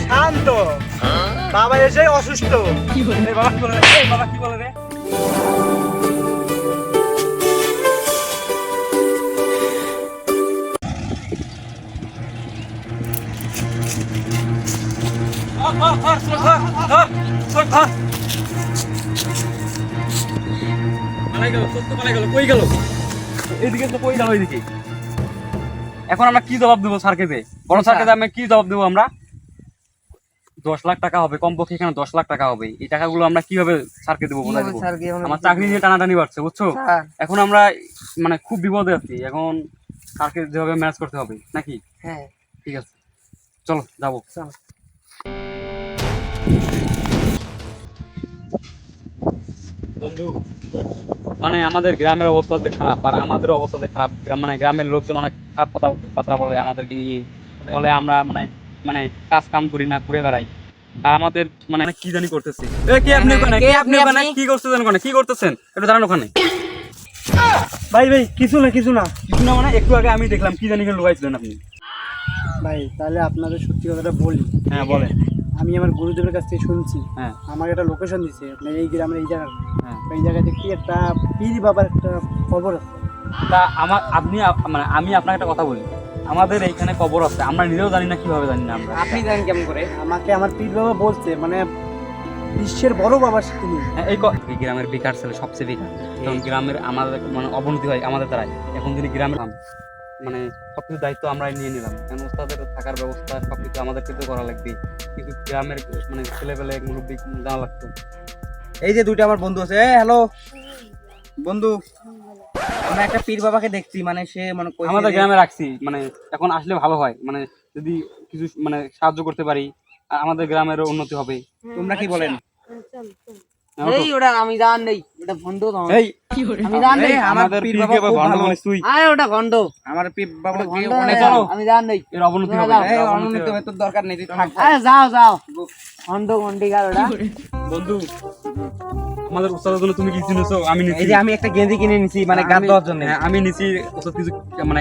শান্ত, বাবা এসে অসুস্থ। এই বাবা কি বলে রে? এই বাবা কি বলে রে? পালাই গেল, সত্য পালাই গেল, কই গেল? এদিকে তো কই গেল ওইদিকে। এখন আমরা কি জবাব দেবো স্যারকে? বড় স্যারকে আমি কি জবাব দেবো? আমরা 10 লাখ টাকা হবে, কমপক্ষে এখানে 10 লাখ টাকা হবে। এই টাকাগুলো আমরা কিভাবে স্যারকে দেবো, বোঝাই দেবো? আমার চাকরি নিয়ে টানাটানি বাড়ছে, বুঝছো? এখন আমরা মানে খুব বিপদে আছি। এখন স্যারকে যেভাবে ম্যানেজ করতে হবে নাকি? হ্যাঁ ঠিক আছে, চলো যাবো। বন্ধু, মানে আমাদের গ্রামের অবস্থা যে খারাপ, আর আমাদের অবস্থা যে খারাপ। মানে গ্রামের লোকজন অনেক খারাপ কথা বলে আমাদেরকে নিয়ে, বলে আমরা মানে মানে কাজ কাম করি না, ঘুরে বেড়াই। আর আমাদের মানে কি জানি করতেছি। কি আপনি ওখানে? কি আপনি ওখানে কি করতেছেন? ওখানে কি করতেছেন এটা জানেন? ওখানে ভাই ভাই কিছু না কিছু না কিছু না মানে একটু আগে আমি দেখলাম কি জানি লুকাইছিলেন আপনি। ভাই, তাহলে আপনাদের সত্যি কথাটা বলি। হ্যাঁ বলেন। আমি আমার গুরুদেবের কাছ থেকে শুনছি, হ্যাঁ আমাকে একটা লোকেশন দিছে আপনার এই গ্রামের এই জায়গা। হ্যাঁ, এই জায়গাতে কি একটা পীর বাবার একটা খবর আছে। তা আমার আপনি মানে আমি আপনাকে একটা কথা বলি, আমাদের এইখানে কবর আছে, আমরা নিজেও জানি না, কিভাবে জানি না আমরা। আপনি জানেন কেমন করে? আমাকে আমার পীর বাবা বলছে, মানে বিশ্বের বড় বাবা তিনি। হ্যাঁ, এই গ্রামের বেকার ছেলে সবচেয়ে বেকার। কারণ গ্রামের আমাদের মানে অবনতি হয় আমাদের দ্বারাই। এখন যদি গ্রামের মানে সবকিছু দায়িত্ব আমরাই নিয়ে নিলাম, কারণ ওস্তাদের থাকার ব্যবস্থা সবকিছু আমাদেরকে তো করা লাগবে। কিন্তু গ্রামের মানে ছেলেপেলে মুরব্বী জানা লাগতো। এই যে দুইটা আমার বন্ধু আছে। হ্যালো বন্ধু, আমরা একটা পীর বাবাকে দেখছি, মানে সে মানে কইছে আমাদের যে- গ্রামে রাখছি, মানে এখন আসলে ভালো হয়, মানে যদি কিছু মানে সাহায্য করতে পারি আর আমাদের গ্রামেরও উন্নতি হবে। তোমরা কি বলেন? হ্যাঁ, এই ওটা আমি জান নেই, ওটা ভন্ড তো এই আমি জান নেই। এই, আমার আমাদের পীর পীর বাবা বাবা খুব ভালো ভালো। মানুষ তুই। আরে ওটা ভন্ড, আমার পীর বাবা ওটা ভন্ড অনেক না, চলো। আমি জান নেই। এর অবনতি হবে, যাও, এর এই অবনতি অনুন্নত হবে। তোর দরকার নেই, তুই থাক। আরে যাও যাও, ভন্ড গন্ডিকার ওটা। বন্ধু, আমাদের উস্তাদের জন্য তুমি কি কিনেছো? আমি নিছি। এই যে আমি একটা গেঞ্জি কিনে নিছি, মানে গান দেওয়ার জন্য। হ্যাঁ, আমি নিছি। ওষুধ কিছু মানে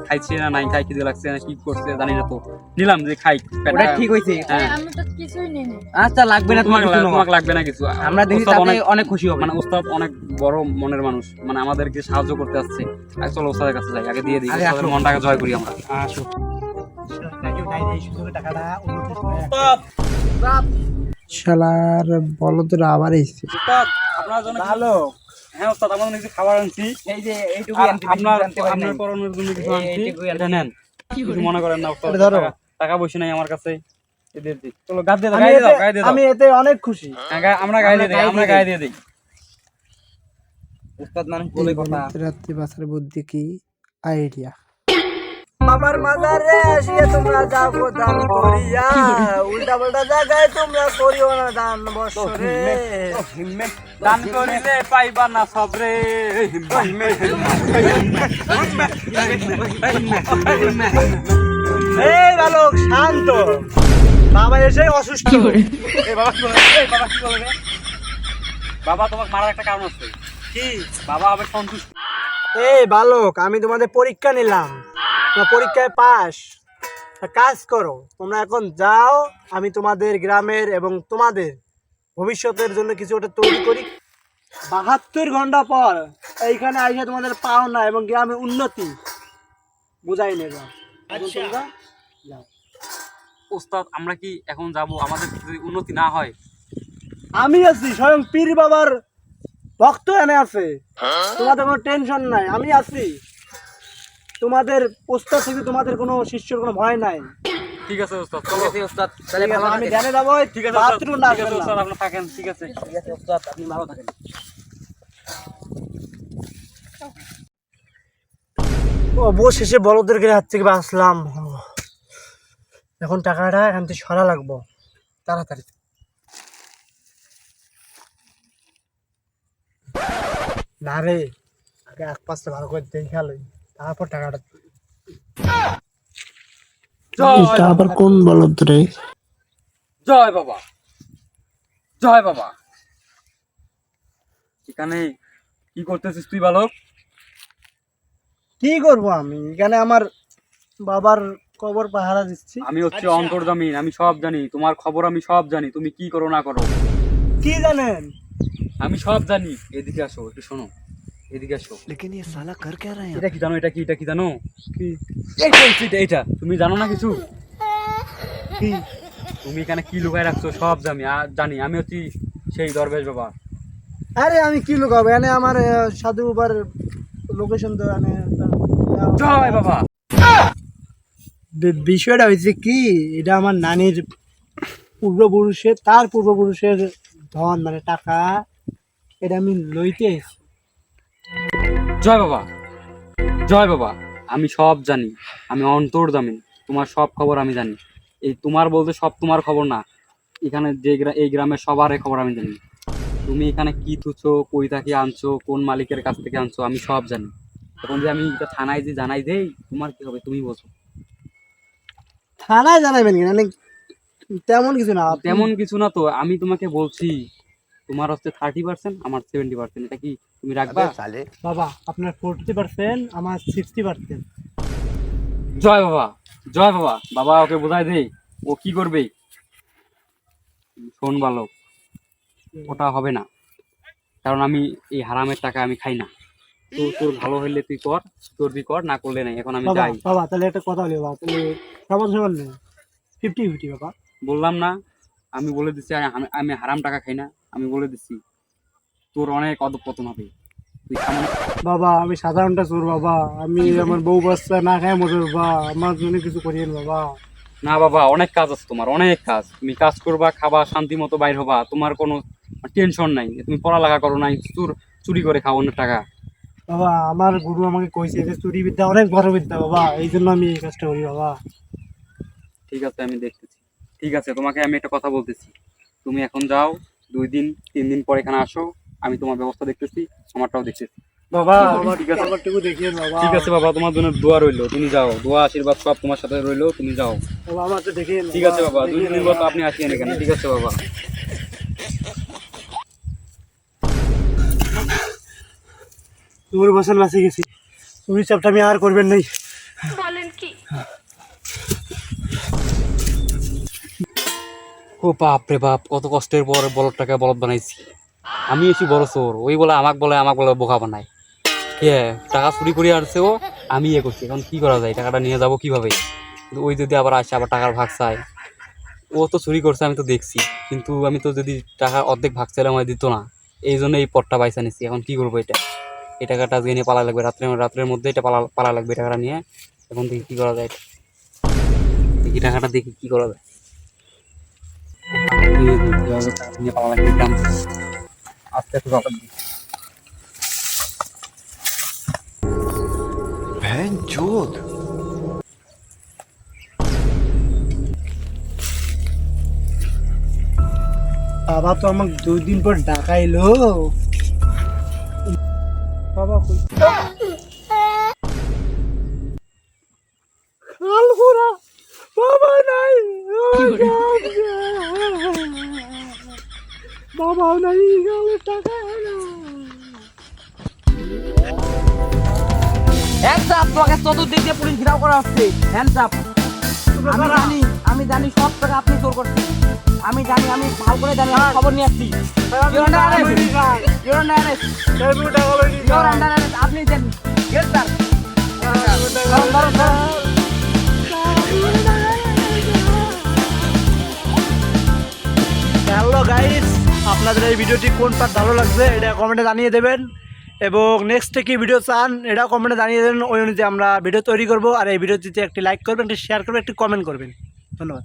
খাইছে না নাই, খাই খিদে লাগছে না কি করছে জানি না, তো নিলাম যে খাই পেটটা। ওটা ঠিক হইছে। হ্যাঁ, আমি তো কিছুই নেই। আচ্ছা লাগবে না তোমার কিছু। তোমাকে লাগবে না কিছু। আমরা দেখি ওস্তাদ তাতে অনেক অনেক খুশি হবে। মানে ওস্তাদ অনেক বড় মনের মানুষ, মানে আমাদেরকে সাহায্য করতে আসছে। আগে চলো ওস্তাদের কাছে যাই, আগে দিয়ে দিই, আগে ওস্তাদের আসো। মনটাকে জয় করি আমরা। আসো। এই সুযোগে টাকাটা শালার বলদরা আবার এসেছে। ওস্তাদ, আপনার জন্য ভালো। হ্যাঁ ওস্তাদ, আমাদের কিছু খাবার আনছি। এই যে এইটুকু আর আনতে আপনার জানতে পারি আপনার নাই। করণের জন্য কিছু আনছি, এইটুকুই আনছি। এটা নেন। কিছু মনে করেন না ওস্তাদ, এটা ধরো। টাকা পয়সা নাই আমার কাছে। এদের দিই, চলো গায়ে দিয়ে দাও, আমি গায়ে দিয়ে দাও, এতে- গায়ে দিয়ে দাও। আমি এতে অনেক খুশি। হ্যাঁ, আমরা গায়ে দিয়ে দিই, আমরা গায়ে দিয়ে দিই। উস্তাদ মানুষ বলে কথা। রাত্রি বাসার বুদ্ধি কি আইডিয়া। বাবার মাজারে আসিয়া তোমরা যাও গো দান করিয়া, উল্টা পাল্টা জায়গায় তোমরা করিও না দান বৎসরে। দান করিলে পাইবা না সবরে। এই বালক শান্ত, বাবা এসে অসুস্থ। এই বাবা কি বলে? এই বাবা কি বলে রে? বাবা তোমাকে মারার একটা কারণ আছে। কি? বাবা হবে সন্তুষ্ট। এই বালক, আমি তোমাদের পরীক্ষা নিলাম, তোমরা পরীক্ষায় পাস। কাজ করো, তোমরা এখন যাও। আমি তোমাদের গ্রামের এবং তোমাদের ভবিষ্যতের জন্য কিছু একটা তৈরি করি। 72 ঘন্টা পর এইখানে আইসা তোমাদের পাওনা এবং গ্রামের উন্নতি বুঝাই নেব। এখন তোমরা যাও। ওস্তাদ, আমরা কি এখন যাব? আমাদের যদি উন্নতি না হয়? আমি আছি, স্বয়ং পীর বাবার ভক্ত এনে আছে, তোমাদের কোনো টেনশন নাই, আমি আছি। তোমাদের প্রস্তাব থেকে তোমাদের কোনো শিষ্যর কোনো ভয় নাই। ঠিক আছে ওস্তাদ, ঠিক চলো। আছে উস্তাদ, তাহলে ঠিক আছে, ভালো আমি থাকেন। ধ্যানে যাবো। ঠিক আছে বাথরুম না ঠিক আছে ওস্তাদ, আপনি থাকেন। ঠিক আছে। ঠিক আছে উস্তাদ, আপনি ভালো থাকেন। অবশেষে বলদের হাত থেকে বাঁচলাম। এখন টাকাটা এখান থেকে সরা লাগবো তাড়াতাড়ি। না রে, আগে এক পাশে ভালো করে দেখে লই, তারপর টাকাটা। জয় আবার কোন বলদ রে? জয় বাবা, জয় বাবা। এখানে কি করতেছিস তুই বালক? কি করবো আমি এখানে? আমার বাবার কবর পাহারা দিচ্ছি। আমি হচ্ছে অন্তর্জামিন, আমি সব জানি, তোমার খবর আমি সব জানি, তুমি কি করো না করো কি জানেন? আমি সব জানি। এদিকে আসো, একটু শোনো, এদিকে আসো। এটা কি জানো? এটা কি জানো? কি এইটা তুমি জানো না কিছু? কি? তুমি এখানে কি লুকায় রাখছো সব জানি। আমি হচ্ছি সেই দরবেশ বাবা। আরে আমি কি লুকাবো, এনে আমার সাধু বাবার লোকেশন তো এনে জয় বাবা। বিষয়টা হয়েছে কি, এটা আমার নানির পূর্বপুরুষের, তার পূর্বপুরুষের ধন মানে টাকা, এটা আমি লইতে এসেছি। জয় বাবা, জয় বাবা। আমি সব জানি, আমি অন্তর্জামিন, তোমার সব খবর আমি জানি। এই তোমার বলতে সব তোমার খবর না, এখানে যে এই গ্রামের সবার খবর আমি জানি। তুমি এখানে কি থুছো, কই থেকে আনছো, কোন মালিকের কাছ থেকে আনছো, আমি সব জানি। এখন যে আমি এটা থানায় যে জানাই দেই, তোমার কি হবে তুমি বোঝো। থানায় জানাবেন কিনা? তেমন কিছু না। তেমন কিছু না তো, আমি তোমাকে বলছি তোমার হচ্ছে 30%, আমার 70%। এটা কি তুমি রাখবা? বাবা আপনার 40%, আমার 60%। জয় বাবা, জয় বাবা। বাবা ওকে বোঝাই দে, ও কি করবে। শোন বালক, ওটা হবে না, কারণ আমি এই হারামের টাকা আমি খাই না। তো তোর ভালো হইলে তুই কর, তোর তুই কর, না করলে নাই। এখন আমি বাবা যাই। বাবা তাহলে একটা কথা বলি বাবা, তাহলে সমান সমান নেই, 50-50 বাবা। বললাম না, আমি বলে দিচ্ছি আমি হারাম টাকা খাই না। আমি বলে দিচ্ছি তোর অনেক অধঃপতন হবে। তুই কেমন? বাবা আমি সাধারণটা চোর বাবা, আমি আমার বউ বাচ্চা না খাই মরে বাবা, আমার জন্য কিছু করিয়েন বাবা। না বাবা, অনেক কাজ আছে তোমার, অনেক কাজ। তুমি কাজ করবা, খাবা, শান্তি মতো বাইর হবা, তোমার কোনো টেনশন নাই। তুমি পড়ালেখা করো নাই, চুরি করে খাও অন্য টাকা। বাবা আমার গুরু আমাকে কইছে যে চুরি বিদ্যা অনেক বড় বিদ্যা বাবা, এই জন্য আমি এই কাজটা করি বাবা। ঠিক আছে, আমি দেখতেছি। ঠিক আছে, তোমাকে আমি একটা কথা বলতেছি। তুমি এখন যাও, 2 দিন 3 দিন পর এখানে আসো, আমি তোমার ব্যবস্থা দেখতেছি, আমারটাও দেখতেছি। বাবা ঠিক আছে। আমারটুকু দেখিয়েন বাবা। ঠিক আছে বাবা, তোমার জন্য দোয়া রইলো, তুমি যাও। দোয়া আশীর্বাদ সব তোমার সাথে রইলো, তুমি যাও। বাবা আমার তো দেখিয়েন। ঠিক আছে বাবা, 2 দিন পর তো আপনি আসিয়েন এখানে। ঠিক আছে বাবা। তোর বছর বাঁচে গেছি, চুরি চাপটা আমি আর করবেন নাই। ও বাপ রে বাপ, কত কষ্টের পর বলদটাকে বলদ বানাইছি। আমি এসি বড় চোর, ওই বলে আমাকে বলে বোকা বানায়। কে টাকা চুরি করে আসছে ও, আমি করছি। এখন কি করা যায়, টাকাটা নিয়ে যাবো কিভাবে? কিন্তু ওই যদি আবার আসে, আবার টাকার ভাগ চায়। ও তো চুরি করছে আমি তো দেখছি, কিন্তু আমি তো যদি টাকার অর্ধেক ভাগ চাইলে আমায় দিত না। এই জন্য এই পথটা বাইসা নিচ্ছি। এখন কি করবো এটা? এই টাকাটা আজকে নিয়ে পালা লাগবে, রাত্রের মধ্যে এটা পালা লাগবে এই টাকাটা নিয়ে। এখন দেখি কি করা যায়, দেখি টাকাটা দেখি কি করা যায়। নিয়ে পালা লাগবে গ্রাম থেকে। আস্তে আস্তে কথা দিই। বাবা তো আমাকে 2 দিন পর ডাকাইলো। বাবা কই? আলহুরা বাবা নাই, বাবা নাই, টাকা না। হ্যান্ডস আপ, তোমাকে চতুর্দিক দিয়ে পুলিশ ঘেরাও করা হচ্ছে। Hands up. আমি জানি সব টাকা আপনি চোর করছেন। আমি জানি, আমি ভালো করে জানি, আমি খবর নিয়ে আসছি। You're under arrest. You're under arrest. You're under arrest. আপনি জানেন। গ্রেফতার। ধরুন। হ্যালো গাইস, আপনাদের এই ভিডিওটি কোন পার্ট ভালো লাগছে এটা কমেন্টে জানিয়ে দেবেন, এবং নেক্সটে কি ভিডিও চান এটাও কমেন্টে জানিয়ে দেবেন। ওই অনুযায়ী আমরা ভিডিও তৈরি করব। আর এই ভিডিওটিতে একটি লাইক করবেন, একটি শেয়ার করবেন, একটি কমেন্ট করবেন। ধন্যবাদ।